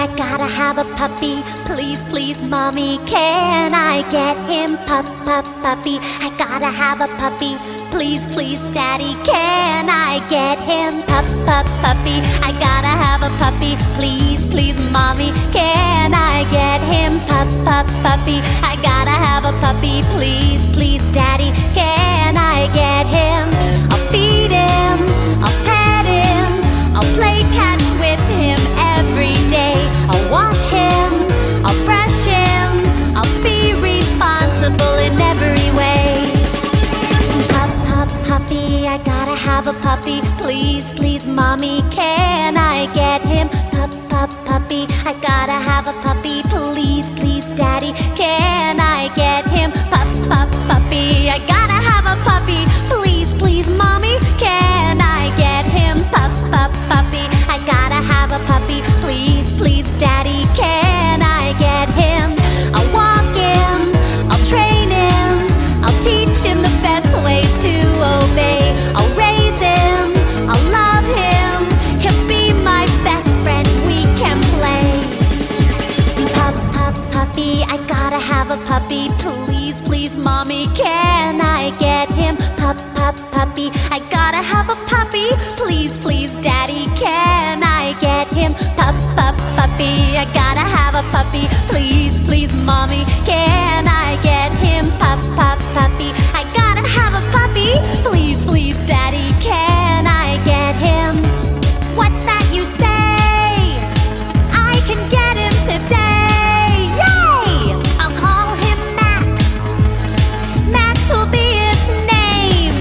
I gotta have a puppy. Please, please, mommy, can I get him? Puppy. I gotta have a puppy. Please, please, daddy, can I get him? Puppy. I gotta have a puppy. Please, please, mommy, can I get him? Puppy. I gotta have a puppy. Please, please, daddy, can I get him? I'll feed him, I'll pet him, I'll play catch with him every day. I'll wash him, I'll brush him, I'll be responsible in every way. Puppy, I gotta have a puppy. Please, please, mommy, can I get him? Puppy, I gotta have a puppy. Please, please, daddy, can I get him? Puppy, I gotta have a puppy. Please, please, mommy, can I get him? Puppy, I gotta have a puppy. Please, please, daddy, can I get him? I'll walk him, I'll train him, I'll teach him the best ways to obey. I'll raise him, I'll love him, he'll be my best friend, we can play. Puppy, I gotta have a puppy. Please, please, mommy, can I get him? Puppy, I gotta have a puppy. Please, please, daddy, can I get him? Puppy, I gotta have a puppy. Please, please, mommy, can I get him? Puppy, I gotta have a puppy. Please, please, daddy, can I get him? What's that you say? I can get him today. Yay! I'll call him Max. Max will be his name.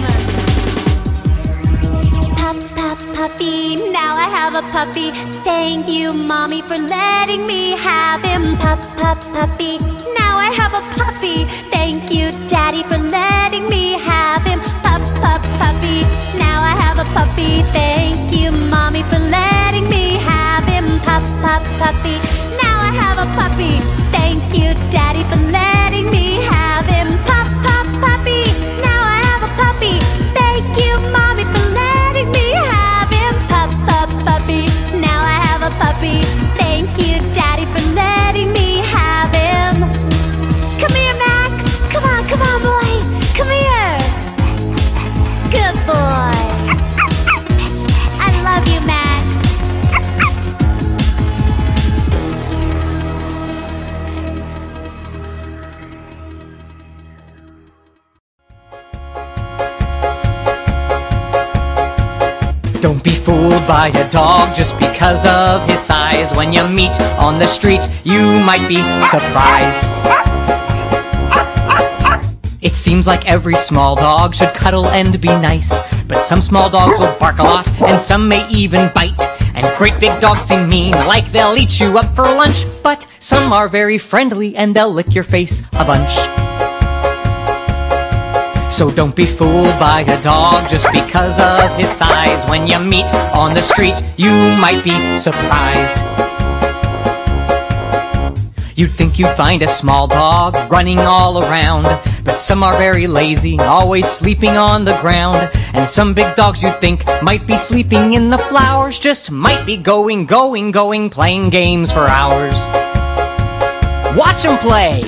Puppy, now I have a puppy. Thank you, mommy, for letting me have him. Puppy, now I have a puppy. Thank you, daddy, for letting me have him. Puppy, now I have a puppy. Thank you, mommy, for letting me have him. Puppy, now I have a puppy. Thank you, daddy, for letting me have him. Puppy, now I have a puppy. Thank you, mommy, for letting me have him. Puppy, now I have a puppy. Thank you, daddy, for letting me have him. Come here, Max. Come on, boy. Come here. Good boy. I love you, Max. Don't be fooled by a dog just because of his size. When you meet on the street, you might be surprised. It seems like every small dog should cuddle and be nice, but some small dogs will bark a lot, and some may even bite. And great big dogs seem mean, like they'll eat you up for lunch, but some are very friendly and they'll lick your face a bunch. So don't be fooled by a dog just because of his size. When you meet on the street, you might be surprised. You'd think you'd find a small dog running all around, but some are very lazy, always sleeping on the ground. And some big dogs you'd think might be sleeping in the flowers, just might be going, playing games for hours. Watch them play!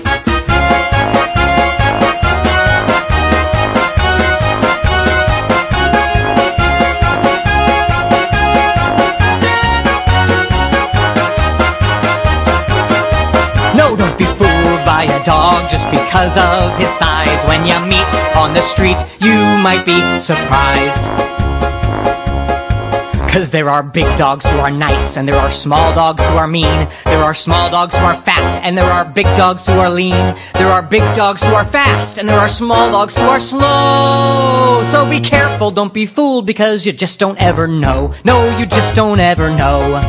No, don't be fooled by a dog just because of his size. When you meet on the street, you might be surprised. 'Cause there are big dogs who are nice, and there are small dogs who are mean. There are small dogs who are fat, and there are big dogs who are lean. There are big dogs who are fast, and there are small dogs who are slow. So be careful, don't be fooled, because you just don't ever know. No, you just don't ever know.